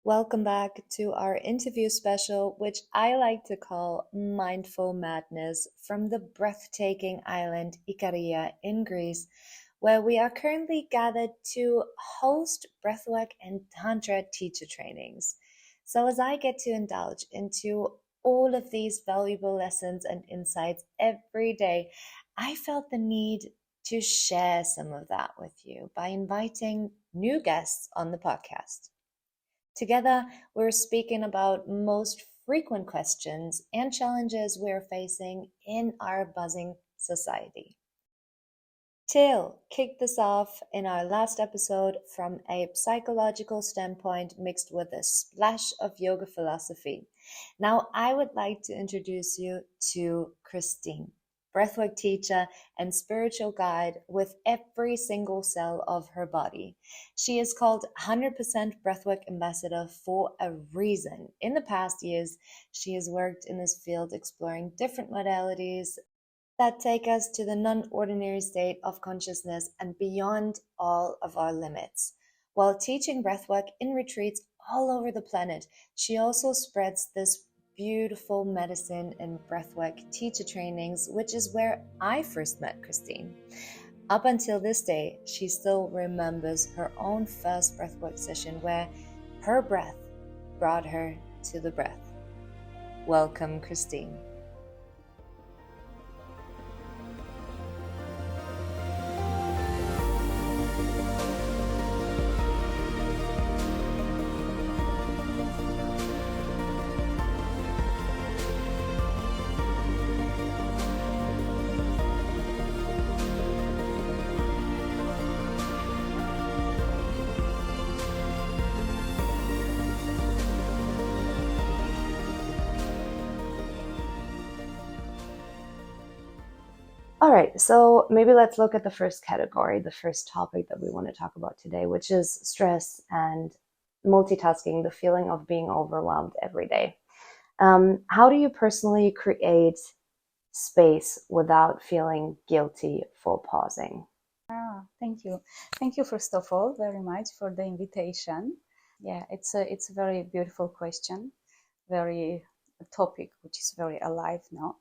Welcome back to our interview special, which I like to call Mindful Madness from the breathtaking island Ikaria in Greece, where we are currently gathered to host breathwork and tantra teacher trainings. So, as I get to indulge into all of these valuable lessons and insights every day, I felt the need to share some of that with you by inviting new guests on the podcast. Together, we're speaking about most frequent questions and challenges we're facing in our buzzing society. Till kicked this off in our last episode from a psychological standpoint mixed with a splash of yoga philosophy. Now, I would like to introduce you to Kristine, breathwork teacher and spiritual guide with every single cell of her body. She is called 100% breathwork ambassador for a reason. In the past years, she has worked in this field exploring different modalities that take us to the non-ordinary state of consciousness and beyond all of our limits. While teaching breathwork in retreats all over the planet, she also spreads this beautiful medicine in breathwork teacher trainings, which is where I first met Kristine. Up until this day, she still remembers her own first breathwork session where her breath brought her to the breath. Welcome, Kristine. All right, so maybe let's look at the first category, the first topic that we want to talk about today, which is stress and multitasking, the feeling of being overwhelmed every day. How do you personally create space without feeling guilty for pausing? Thank you. Thank you, first of all, very much for the invitation. Yeah, it's a very beautiful question, very a topic which is very alive now.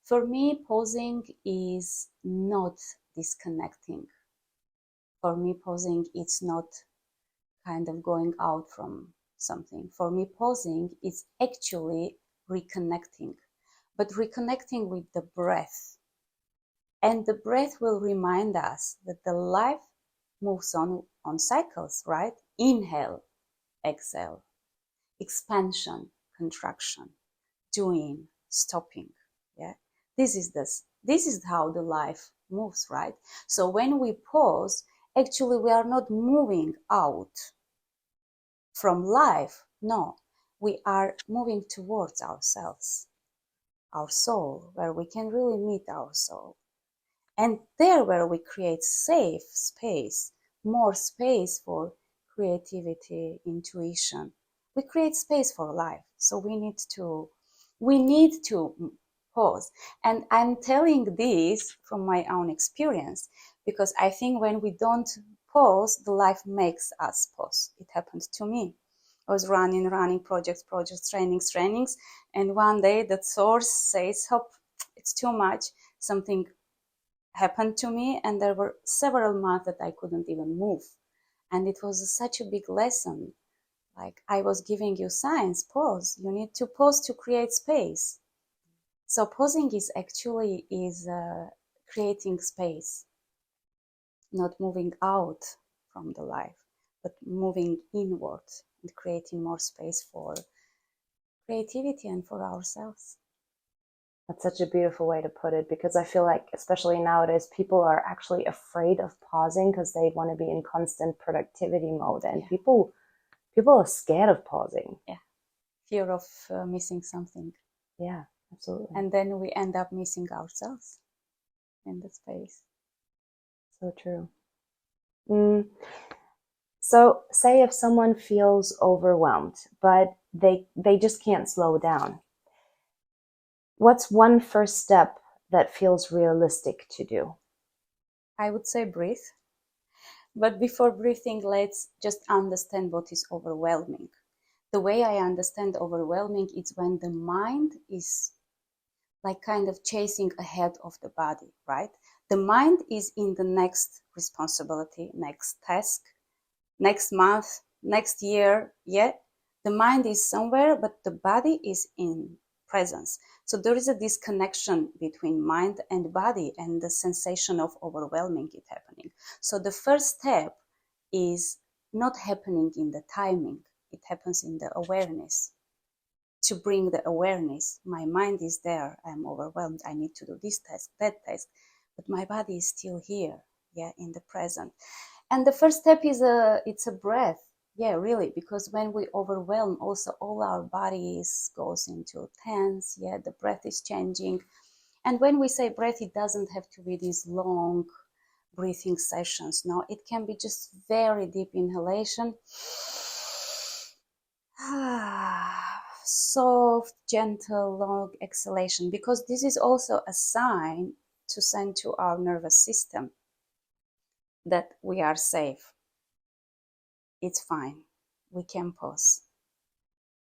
For me, pausing is not disconnecting. For me, pausing it's not kind of going out from something. For me, pausing is actually reconnecting, but reconnecting with the breath. And the breath will remind us that the life moves on cycles, right? Inhale, exhale, expansion, contraction, doing, stopping. Yeah, this is how the life moves, right? So when we pause, actually we are not moving out from life. No, we are moving towards ourselves, our soul, where we can really meet our soul. And there where we create safe space, more space for creativity, intuition, we create space for life. So we need to pause. And I'm telling this from my own experience, because I think when we don't pause, the life makes us pause. It happened to me. I was running projects, trainings. And one day that source says, "Hop, it's too much." Something happened to me, and there were several months that I couldn't even move. And it was such a big lesson. Like, I was giving you signs, pause. You need to pause to create space. So pausing is actually creating space, not moving out from the life, but moving inward and creating more space for creativity and for ourselves. That's such a beautiful way to put it, because I feel like, especially nowadays, people are actually afraid of pausing because they want to be in constant productivity mode, and people are scared of pausing. Yeah, fear of missing something. Yeah, absolutely. And then we end up missing ourselves in the space. So true. So say if someone feels overwhelmed, but they just can't slow down. What's one first step that feels realistic to do? I would say breathe. But before breathing, let's just understand what is overwhelming. The way I understand overwhelming is when the mind is like kind of chasing ahead of the body, right? The mind is in the next responsibility, next task, next month, next year. Yeah, the mind is somewhere, but the body is in presence. So there is a disconnection between mind and body, and the sensation of overwhelming it happening. So the first step is not happening in the timing, it happens in the awareness. To bring the awareness, my mind is there, I'm overwhelmed, I need to do this task, that task, but my body is still here, yeah, in the present. And the first step is it's a breath, yeah, really, because when we overwhelm, also all our bodies goes into tense, yeah, the breath is changing. And when we say breath, it doesn't have to be these long breathing sessions, no, it can be just very deep inhalation, soft, gentle, long exhalation, because this is also a sign to send to our nervous system that we are safe. It's fine. We can pause.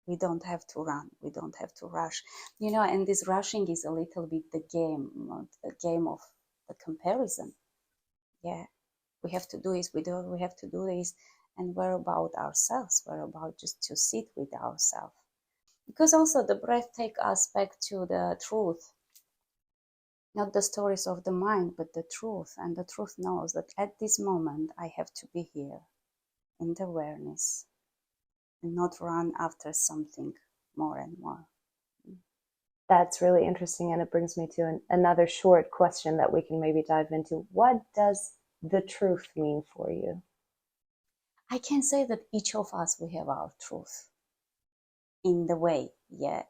We don't have to run. We don't have to rush. And this rushing is a little bit the game of the comparison. Yeah, we have to do this, we have to do this. And we're about ourselves. We're about just to sit with ourselves. Because also the breath takes us back to the truth, not the stories of the mind, but the truth. And the truth knows that at this moment I have to be here in the awareness and not run after something more and more. That's really interesting, and it brings me to another short question that we can maybe dive into. What does the truth mean for you? I can say that each of us, we have our truth in the way, yeah.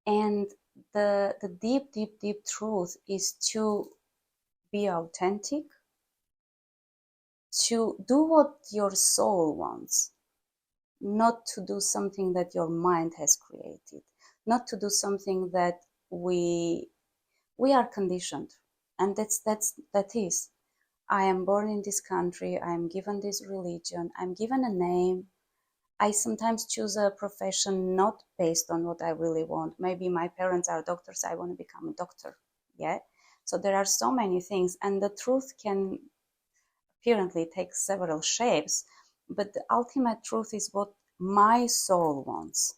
And the deep, deep, deep truth is to be authentic, to do what your soul wants, not to do something that your mind has created, not to do something that we are conditioned. And that is, I am born in this country, I am given this religion, I'm given a name. I sometimes choose a profession not based on what I really want. Maybe my parents are doctors, I want to become a doctor. Yeah. So there are so many things, and the truth can apparently take several shapes, but the ultimate truth is what my soul wants,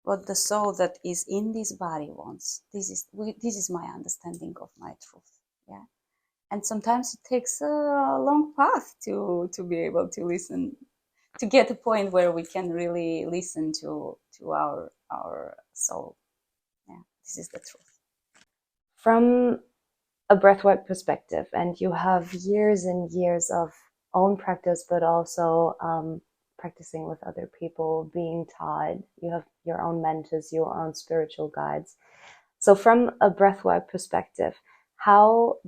what the soul that is in this body wants. This is my understanding of my truth. Yeah. And sometimes it takes a long path to be able to listen, to get a point where we can really listen to our soul. Yeah, this is the truth. From a breathwork perspective, and you have years and years of own practice, but also practicing with other people, being taught, you have your own mentors, your own spiritual guides. So from a breathwork perspective, how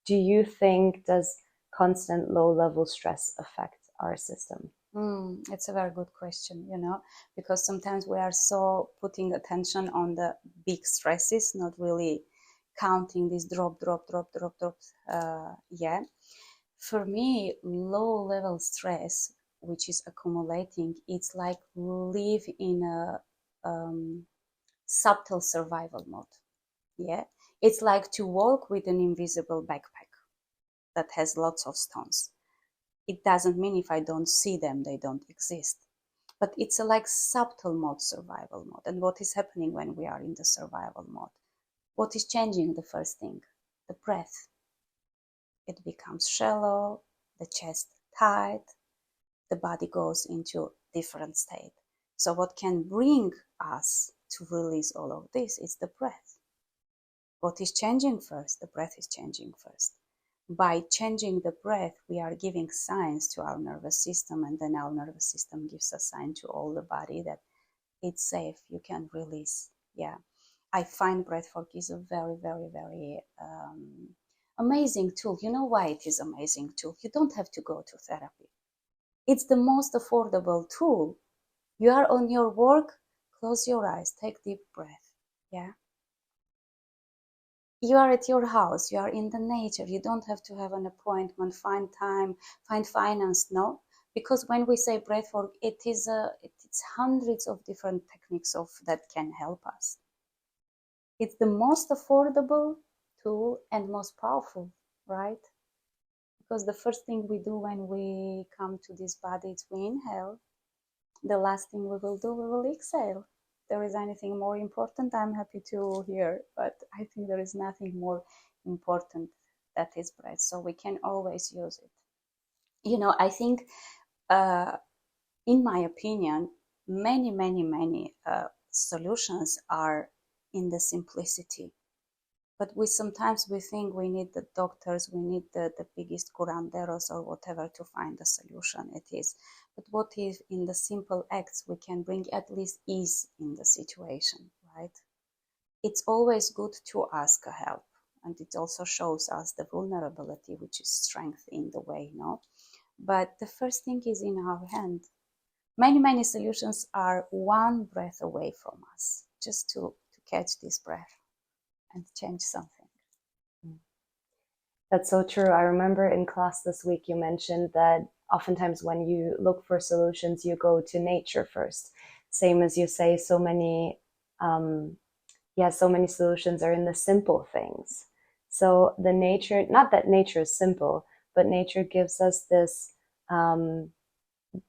do you think does constant low level stress affect our system? It's a very good question, because sometimes we are so putting attention on the big stresses, not really counting this drop. Yeah. For me, low level stress, which is accumulating, it's like live in a subtle survival mode. Yeah. It's like to walk with an invisible backpack that has lots of stones. It doesn't mean if I don't see them, they don't exist. But it's a like subtle mode, survival mode. And what is happening when we are in the survival mode? What is changing? The first thing, the breath. It becomes shallow, the chest tight, the body goes into different state. So what can bring us to release all of this is the breath. What is changing first? The breath is changing first. By changing the breath, we are giving signs to our nervous system, and then our nervous system gives a sign to all the body that it's safe, you can release. Yeah, I find breathwork is a very, very, very amazing tool. You know why it is amazing tool? You don't have to go to therapy. It's the most affordable tool. You are on your work, close your eyes, take deep breath. Yeah. You are at your house, you are in the nature, you don't have to have an appointment, find time, find finance, no? Because when we say breathwork, it It's hundreds of different techniques that can help us. It's the most affordable tool and most powerful, right? Because the first thing we do when we come to this body is we inhale. The last thing we will do, we will exhale. If there is anything more important, I'm happy to hear, but I think there is nothing more important that is breath. So we can always use it. I think, in my opinion, many solutions are in the simplicity. But sometimes we think we need the doctors, we need the biggest curanderos or whatever to find the solution it is. But what if in the simple acts we can bring at least ease in the situation, right? It's always good to ask a help. And it also shows us the vulnerability, which is strength in the way, But the first thing is in our hand. Many solutions are one breath away from us, just to catch this breath and change something. That's so true. I remember in class this week you mentioned that oftentimes when you look for solutions, you go to nature first. Same as you say, so many solutions are in the simple things. So the nature, not that nature is simple, but nature gives us this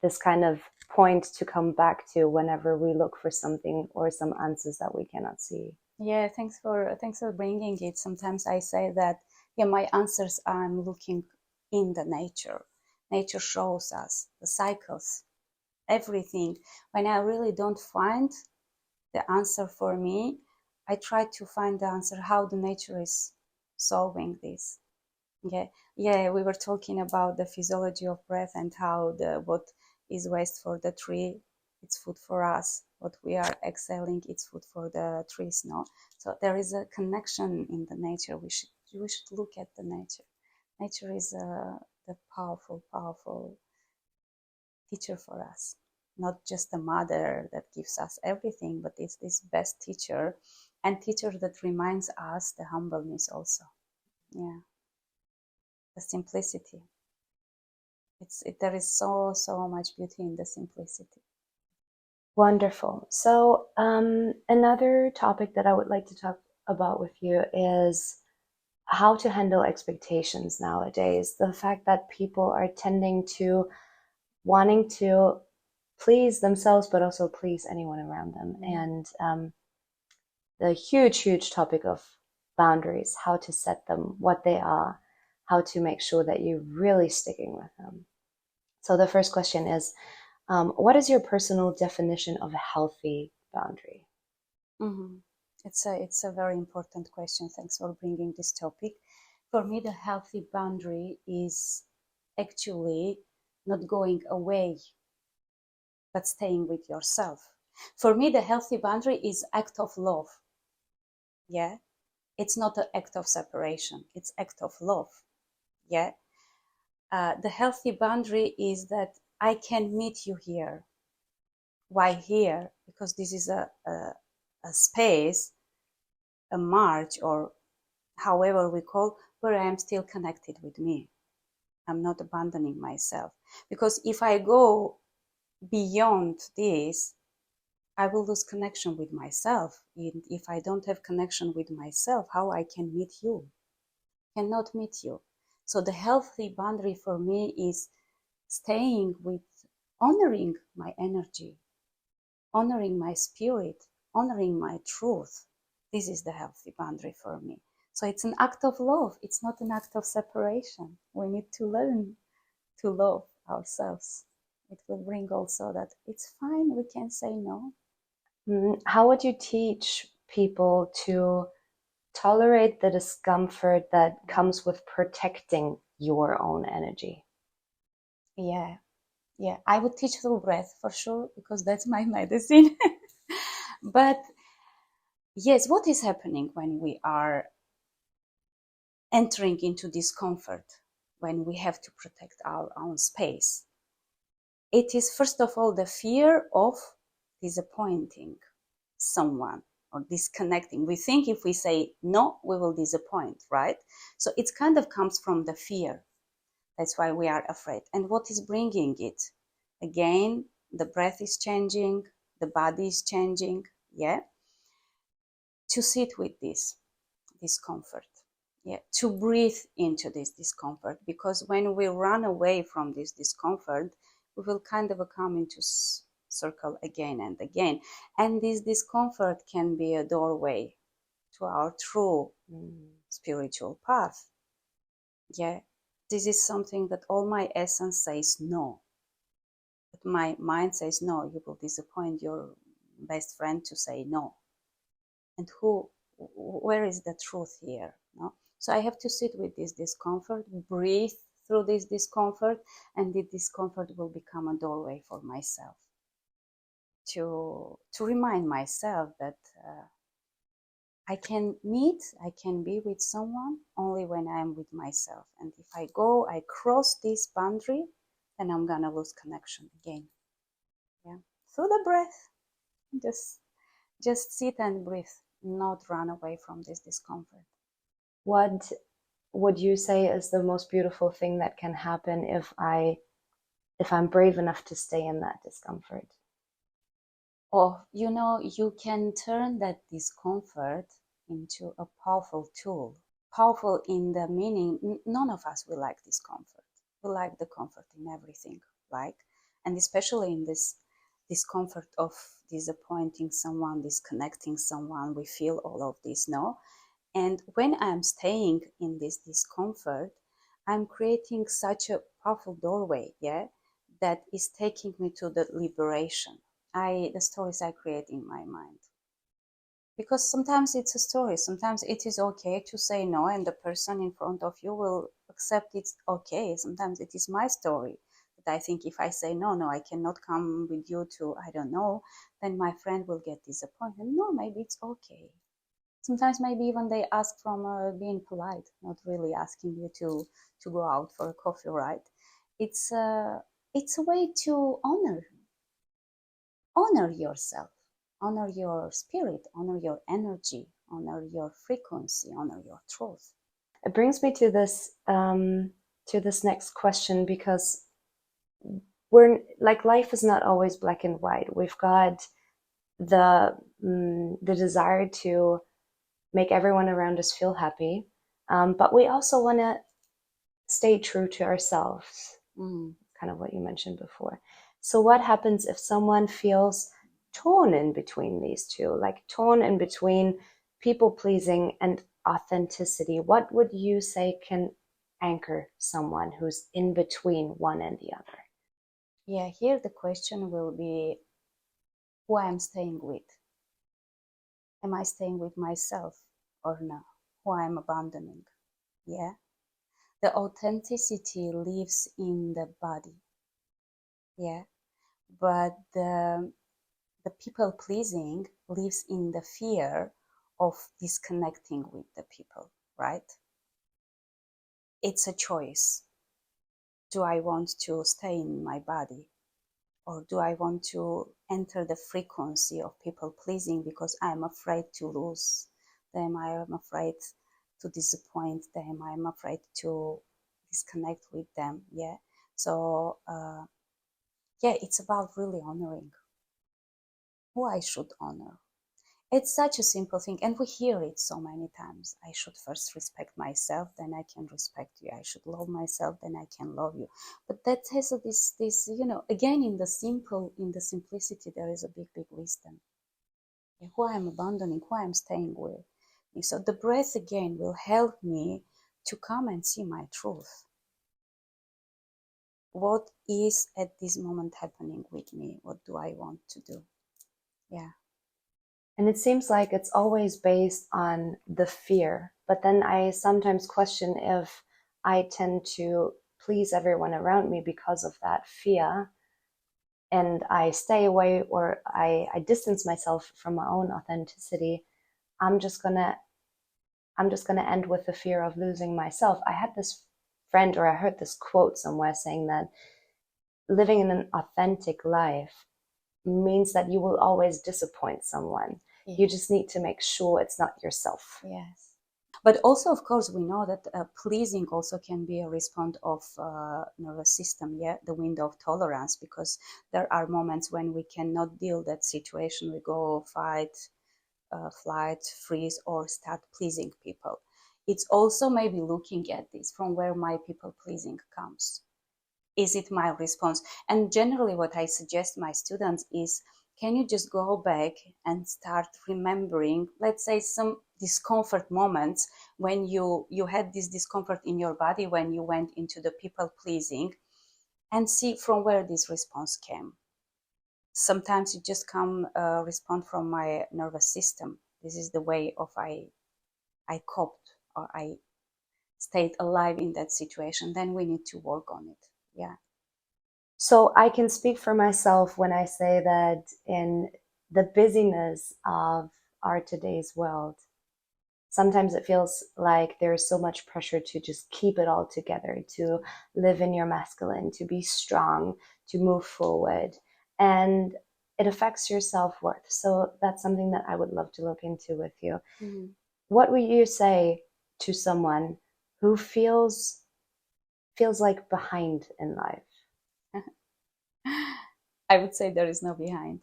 this kind of point to come back to whenever we look for something or some answers that we cannot see. Yeah, thanks for bringing it. Sometimes I say that, my answers I'm looking in the nature. Nature shows us the cycles, everything. When I really don't find the answer for me, I try to find the answer how the nature is solving this. We were talking about the physiology of breath and how what is waste for the tree, it's food for us. What we are exhaling, it's food for the trees. No, so there is a connection in the nature. We should look at the nature. Nature is the powerful teacher for us. Not just a mother that gives us everything, but it's this best teacher, and teacher that reminds us the humbleness also. Yeah. The simplicity. There is so much beauty in the simplicity. Wonderful. So another topic that I would like to talk about with you is how to handle expectations nowadays. The fact that people are tending to wanting to please themselves, but also please anyone around them. And the huge topic of boundaries, how to set them, what they are, how to make sure that you're really sticking with them. So the first question is, what is your personal definition of a healthy boundary? Mm-hmm. It's a very important question. Thanks for bringing this topic. For me, the healthy boundary is actually not going away, but staying with yourself. For me, the healthy boundary is act of love. Yeah, it's not an act of separation. It's act of love. Yeah, the healthy boundary is that I can meet you here. Why here? Because this is a space, a march, or however we call, where I am still connected with me. I'm not abandoning myself. Because if I go beyond this, I will lose connection with myself. And if I don't have connection with myself, how I can meet you? Cannot meet you. So the healthy boundary for me is staying with, honoring my energy, honoring my spirit, honoring my truth. This is the healthy boundary for me. So it's an act of love. It's not an act of separation. We need to learn to love ourselves. It will bring also that it's fine, we can say no. How would you teach people to tolerate the discomfort that comes with protecting your own energy? Yeah, I would teach through breath for sure, because that's my medicine. But yes, what is happening when we are entering into discomfort, when we have to protect our own space? It is first of all the fear of disappointing someone or disconnecting. We think if we say no, we will disappoint, right? So it kind of comes from the fear. That's why we are afraid. And what is bringing it? Again, the breath is changing, the body is changing, yeah, to sit with this discomfort, yeah, to breathe into this discomfort, because when we run away from this discomfort, we will kind of come into circle again and again, and this discomfort can be a doorway to our true spiritual path. Yeah, this is something that all my essence says no, but my mind says no. You will disappoint your best friend to say no, and where is the truth here? No, so I have to sit with this discomfort, breathe through this discomfort, and the discomfort will become a doorway for myself to remind myself that I can be with someone only when I'm with myself. And if I cross this boundary, then I'm gonna lose connection again. Yeah. Through the breath. Just just sit and breathe, not run away from this discomfort. What would you say is the most beautiful thing that can happen if I'm brave enough to stay in that discomfort? Or, you can turn that discomfort into a powerful tool. Powerful in the meaning, none of us will like discomfort. We like the comfort in everything, like, and especially in this discomfort of disappointing someone, disconnecting someone, we feel all of this, no? And when I'm staying in this discomfort, I'm creating such a powerful doorway, yeah, that is taking me to the liberation. The stories I create in my mind. Because sometimes it's a story, sometimes it is okay to say no, and the person in front of you will accept it's okay. Sometimes it is my story that I think if I say no, no, I cannot come with you to, I don't know, then my friend will get disappointed. No, maybe it's okay. Sometimes maybe even they ask from being polite, not really asking you to go out for a coffee, right? It's a way to honor yourself, honor your spirit, honor your energy, honor your frequency, honor your truth. It brings me to this next question, because we're like, life is not always black and white. We've got the desire to make everyone around us feel happy, but we also want to stay true to ourselves. Kind of what you mentioned before. So what happens if someone feels torn in between these two, like torn in between people pleasing and authenticity? What would you say can anchor someone who's in between one and the other? Yeah, here the question will be who I'm staying with. Am I staying with myself or no? Who I'm abandoning? Yeah. The authenticity lives in the body. Yeah. But the people pleasing lives in the fear of disconnecting with the people, right? It's a choice. Do I want to stay in my body, or do I want to enter the frequency of people pleasing because I'm afraid to lose them, I am afraid to disappoint them, I'm afraid to disconnect with them? Yeah. So yeah, it's about really honoring who I should honor. It's such a simple thing, and we hear it so many times. I should first respect myself, then I can respect you. I should love myself, then I can love you. But that has this, again, in the simplicity, there is a big wisdom. Who I'm abandoning, who I'm staying with. So the breath again will help me to come and see my truth. What is at this moment happening with me? What do I want to do? Yeah. And it seems like it's always based on the fear. But then I sometimes question if I tend to please everyone around me because of that fear, and I stay away, or I distance myself from my own authenticity. I'm just gonna end with the fear of losing myself. I had this friend, or I heard this quote somewhere saying that living in an authentic life means that you will always disappoint someone. Yes. You just need to make sure it's not yourself. Yes. But also, of course, we know that pleasing also can be a response of nervous system, yeah, the window of tolerance, because there are moments when we cannot deal that situation. We go fight, flight, freeze, or start pleasing people. It's also maybe looking at this from where my people pleasing comes. Is it my response? And generally what I suggest my students is, can you just go back and start remembering, let's say, some discomfort moments when you had this discomfort in your body when you went into the people pleasing, and see from where this response came. Sometimes it just come respond from my nervous system. This is the way of I coped, or I stayed alive in that situation. Then we need to work on it. Yeah. So I can speak for myself when I say that in the busyness of our today's world, sometimes it feels like there's so much pressure to just keep it all together, to live in your masculine, to be strong, to move forward. And it affects your self-worth. So that's something that I would love to look into with you. Mm-hmm. What would you say to someone who feels like behind in life? I would say there is no behind.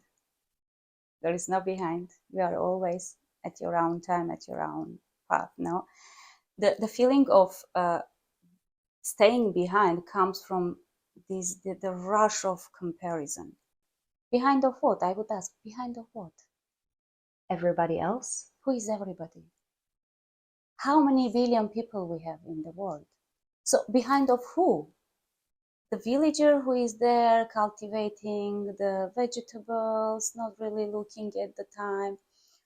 There is no behind. You are always at your own time, at your own path. No, the feeling of staying behind comes from the rush of comparison. Behind of what? I would ask. Behind of what? Everybody else? Who is everybody? How many billion people we have in the world? So behind of who? The villager who is there cultivating the vegetables, not really looking at the time,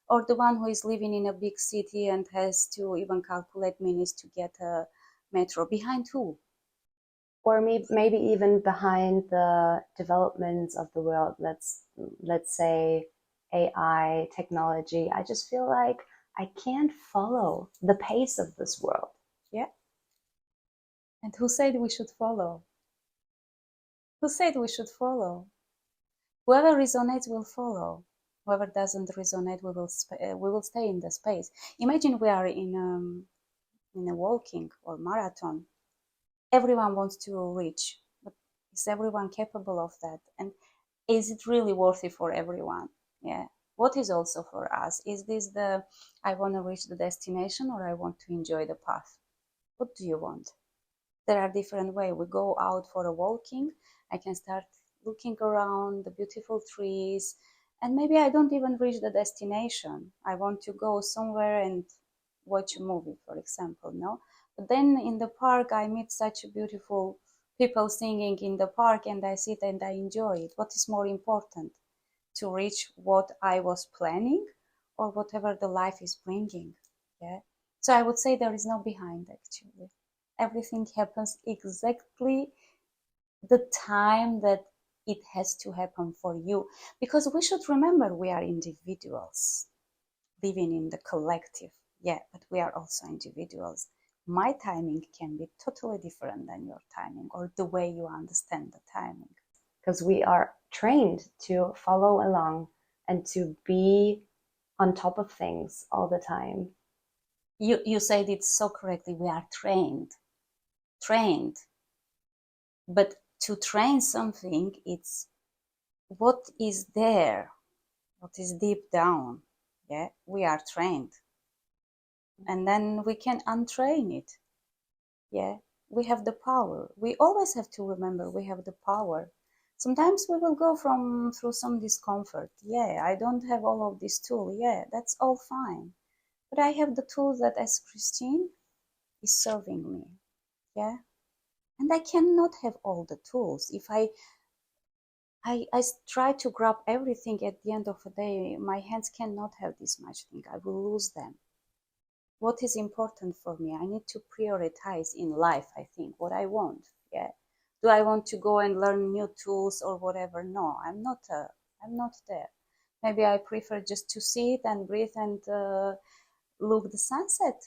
or the one who is living in a big city and has to even calculate minutes to get a metro. Behind who? Or maybe even behind the developments of the world. Let's say AI technology. I just feel like I can't follow the pace of this world. Yeah. And who said we should follow? Who said we should follow? Whoever resonates will follow. Whoever doesn't resonate, we will stay in the space. Imagine we are in a walking or marathon. Everyone wants to reach, but is everyone capable of that? And is it really worthy for everyone? Yeah. What is also for us? Is this the I want to reach the destination, or I want to enjoy the path? What do you want? There are different ways. We go out for a walking. I can start looking around the beautiful trees, and maybe I don't even reach the destination. I want to go somewhere and watch a movie, for example. No, but then in the park I meet such beautiful people singing in the park, and I sit and I enjoy it. What is more important, to reach what I was planning, or whatever the life is bringing? Yeah. So I would say there is no behind, actually. Everything happens exactly the time that it has to happen for you, because we should remember we are individuals living in the collective. Yeah, but we are also individuals. My timing can be totally different than your timing, or the way you understand the timing. Because we are trained to follow along and to be on top of things all the time. You said it so correctly. We are trained. But to train something, it's what is there, what is deep down. Yeah, we are trained, and then we can untrain it. Yeah, we have the power. We always have to remember we have the power. Sometimes we will go through some discomfort. Yeah, I don't have all of this tool. Yeah, that's all fine. But I have the tool that, as Kristine, is serving me. Yeah, and I cannot have all the tools. If I try to grab everything, at the end of the day, my hands cannot have this much thing. I will lose them. What is important for me? I need to prioritize in life, I think, what I want. Yeah. Do I want to go and learn new tools or whatever? No, I'm not there. Maybe I prefer just to sit and breathe and look the sunset.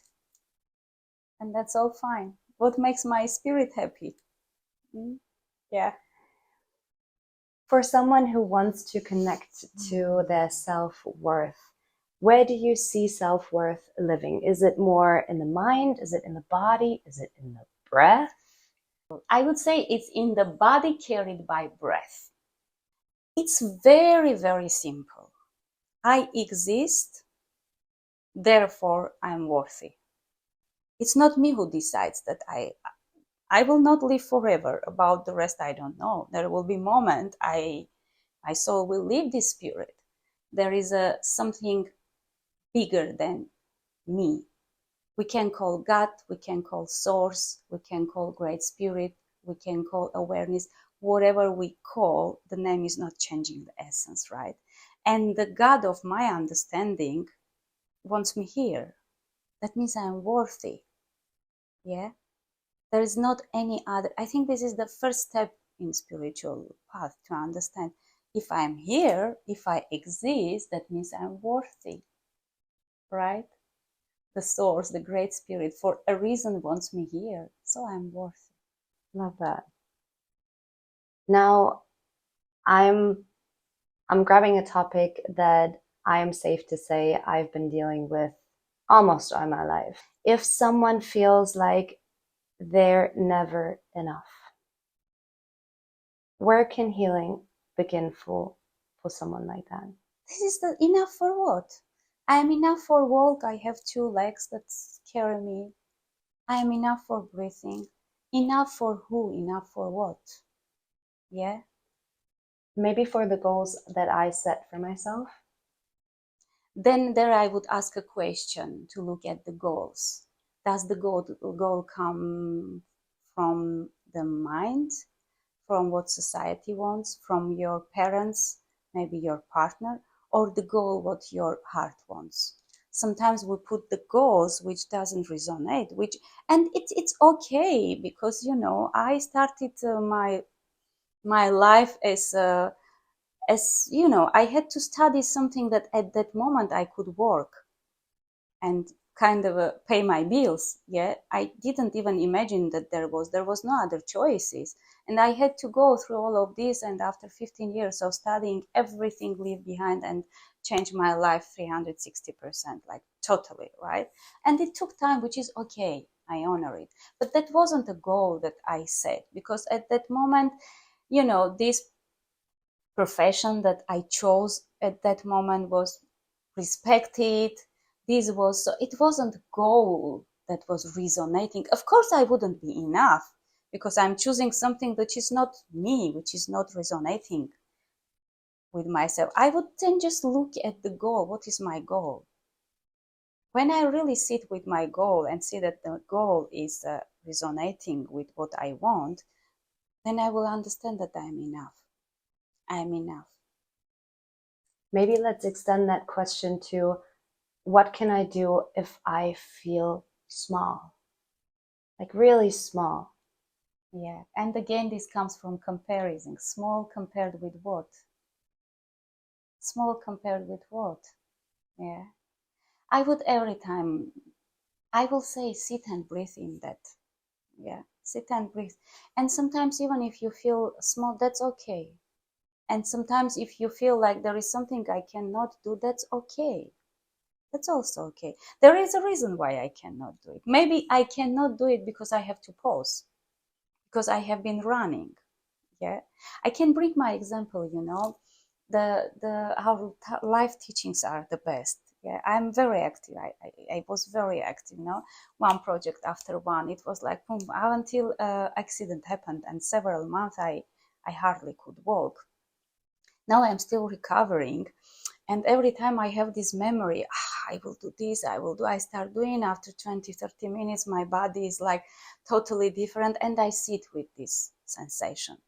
And that's all fine. What makes my spirit happy? Mm? Yeah. For someone who wants to connect to their self-worth, Where do you see self-worth living? Is it more in the mind? Is it in the body? Is it in the breath? I would say it's in the body carried by breath. It's very, very simple. I exist, therefore I'm worthy. It's not me who decides that I will not live forever. About the rest, I don't know. There will be moment my soul will leave this spirit. There is something bigger than me. We can call God, we can call source, we can call great spirit, we can call awareness. Whatever we call, the name is not changing the essence, right? And the God of my understanding wants me here. That means I'm worthy. Yeah. There is not any other. I think this is the first step in spiritual path, to understand if I'm here, if I exist, that means I'm worthy, right? The source, the great spirit, for a reason wants me here, so I'm worthy. Love that. Now, I'm grabbing a topic that I am safe to say I've been dealing with almost all my life. If someone feels like they're never enough, where can healing begin for someone like that? This is the enough for what? I am enough for walk. I have two legs that carry me. I am enough for breathing. Enough for who? Enough for what? Yeah. Maybe for the goals that I set for myself. Then there I would ask a question to look at the goals. Does the goal come from the mind, from what society wants, from your parents, maybe your partner, or the goal what your heart wants? Sometimes we put the goals which doesn't resonate, and it's okay, because I started my life as I had to study something that at that moment I could work and kind of pay my bills. Yeah, I didn't even imagine that there was no other choices, and I had to go through all of this. And after 15 years of studying, everything leave behind and change my life 360%, like totally, right? And it took time, which is okay. I honor it, but that wasn't a goal that I set, because at that moment, this profession that I chose at that moment was respected. So it wasn't a goal that was resonating. Of course, I wouldn't be enough, because I'm choosing something which is not me, which is not resonating with myself. I would then just look at the goal. What is my goal? When I really sit with my goal and see that the goal is resonating with what I want, then I will understand that I'm enough. I'm enough. Maybe let's extend that question to, what can I do if I feel small? Like really small. Yeah, and again, this comes from comparison. Small compared with what? Small compared with what? Yeah. I would every time, I will say, sit and breathe in that. Yeah, sit and breathe. And sometimes, even if you feel small, that's okay. And sometimes, if you feel like there is something I cannot do, that's okay. That's also okay. There is a reason why I cannot do it. Maybe I cannot do it because I have to pause, because I have been running. Yeah, I can bring my example. The how life teachings are the best. Yeah, I'm very active. I was very active. One project after one. It was like boom, until accident happened, and several months I hardly could walk. Now I'm still recovering, and every time I have this memory, I will do this, I start doing. After 20-30 minutes, my body is like totally different, and I sit with this sensation.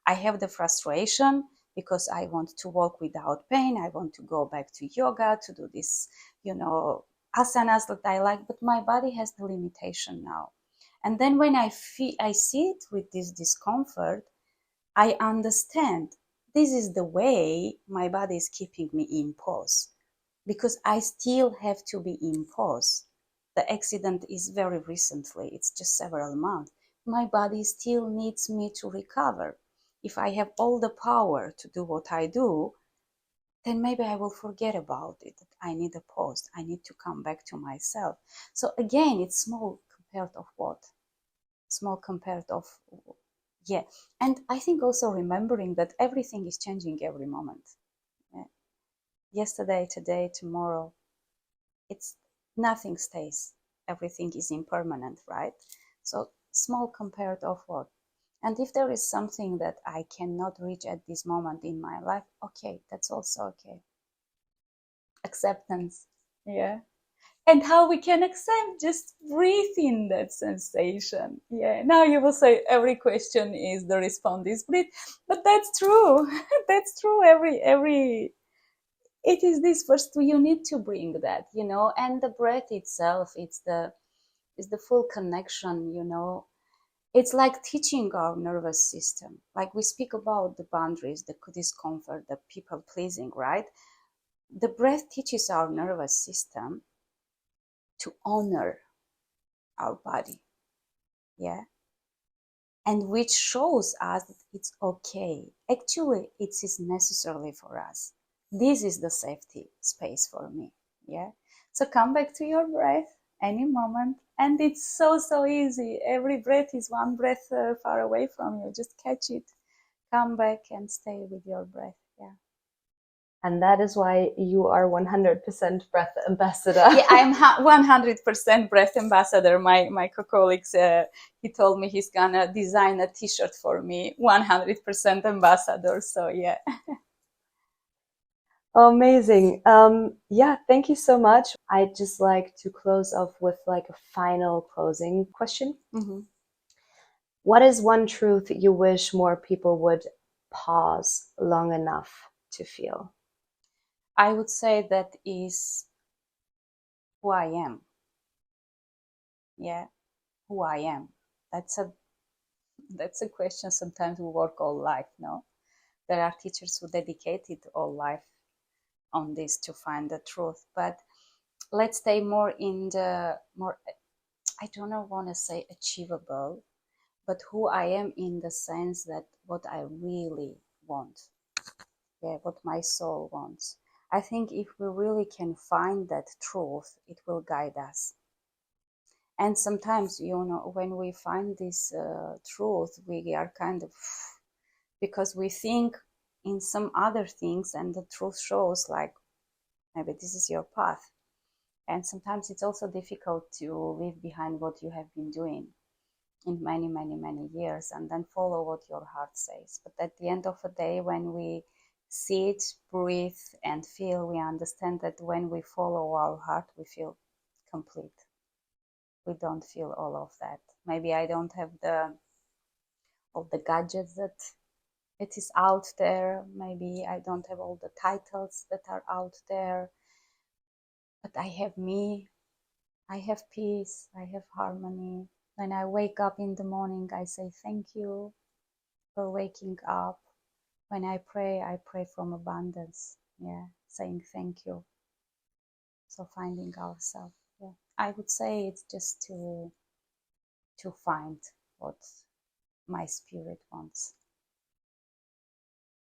I have the frustration because I want to walk without pain. I want to go back to yoga to do this, asanas that I like, but my body has the limitation now. And then when I sit with this discomfort, I understand this is the way my body is keeping me in pause, because I still have to be in pause. The accident is very recently, it's just several months. My body still needs me to recover. If I have all the power to do what I do, then maybe I will forget about it. I need a pause. I need to come back to myself. So again, it's small compared of what? Small compared of, yeah. And I think also remembering that everything is changing every moment. Yeah. Yesterday, today, tomorrow, it's nothing stays. Everything is impermanent, right? So small compared of what? And if there is something that I cannot reach at this moment in my life, okay, that's also okay. Acceptance. Yeah. And how we can accept, just breathe in that sensation. Yeah. Now you will say every question is the response is breathe, but that's true. That's true. Every it is this first. You need to bring that, and the breath itself. It's the full connection. It's like teaching our nervous system. Like we speak about the boundaries, the discomfort, the people pleasing, right? The breath teaches our nervous system to honor our body, yeah, and which shows us that it's okay. Actually, it is necessarily for us. This is the safety space for me, yeah. So come back to your breath any moment, and it's so easy. Every breath is one breath far away from you. Just catch it, come back, and stay with your breath, yeah. And that is why you are 100% breath ambassador. Yeah, I'm 100% breath ambassador. My co-colleagues, he told me he's gonna design a T-shirt for me, 100% ambassador. So yeah. Amazing. Yeah, thank you so much. I'd just like to close off with like a final closing question. Mm-hmm. What is one truth you wish more people would pause long enough to feel? I would say that is who I am. Yeah, who I am. That's a question. Sometimes we work all life. No, there are teachers who dedicated all life on this to find the truth. But let's stay more in the more. I don't want to say achievable, but who I am in the sense that what I really want, yeah, what my soul wants. I think if we really can find that truth, it will guide us. And sometimes, when we find this truth, we are kind of, because we think in some other things, and the truth shows like maybe this is your path. And sometimes it's also difficult to leave behind what you have been doing in many years and then follow what your heart says. But at the end of the day, when we see it, breathe, and feel, we understand that when we follow our heart, we feel complete. We don't feel all of that. Maybe I don't have all the gadgets that it is out there. Maybe I don't have all the titles that are out there. But I have me. I have peace. I have harmony. When I wake up in the morning, I say thank you for waking up. When I pray from abundance. Yeah, saying thank you. So finding ourselves. Yeah, I would say it's just to find what my spirit wants.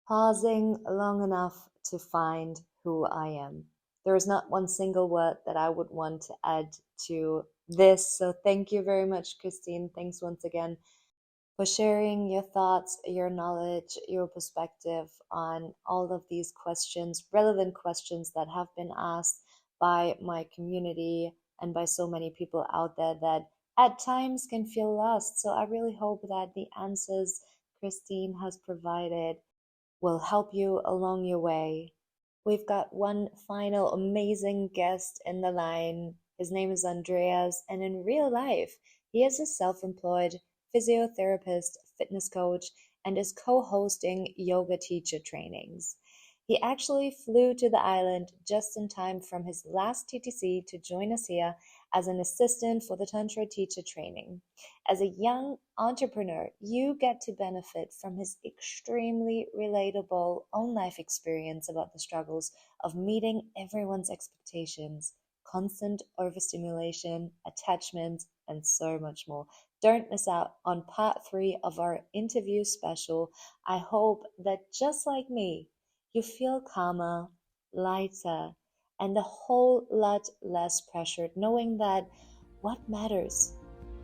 Pausing long enough to find who I am. There is not one single word that I would want to add to this. So thank you very much, Kristine. Thanks once again for sharing your thoughts, your knowledge, your perspective on all of these questions, relevant questions that have been asked by my community and by so many people out there that at times can feel lost. So I really hope that the answers Kristine has provided will help you along your way. We've got one final amazing guest in the line. His name is Andreas, and in real life, he is a self employed physiotherapist, fitness coach, and is co hosting yoga teacher trainings. He actually flew to the island just in time from his last TTC to join us here as an assistant for the Tantra teacher training. As a young entrepreneur, you get to benefit from his extremely relatable own life experience about the struggles of meeting everyone's expectations, constant overstimulation, attachment, and so much more. Don't miss out on part 3 of our interview special. I hope that just like me, you feel calmer, lighter, and a whole lot less pressured, knowing that what matters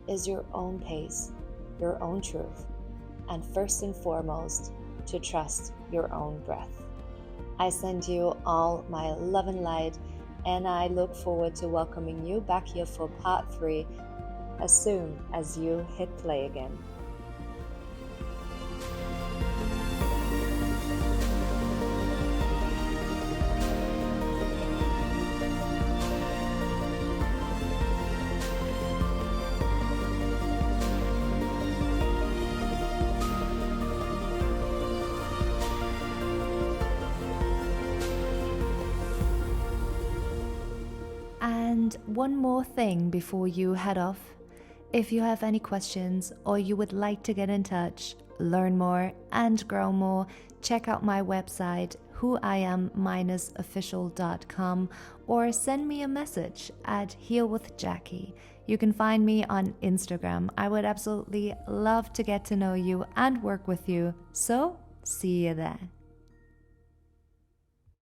is your own pace, your own truth, and first and foremost, to trust your own breath. I send you all my love and light, and I look forward to welcoming you back here for part 3 as soon as you hit play again. And one more thing before you head off. If you have any questions or you would like to get in touch, learn more and grow more, check out my website whoiam-official.com or send me a message at healwithjackie. You can find me on Instagram. I would absolutely love to get to know you and work with you. So, see you there.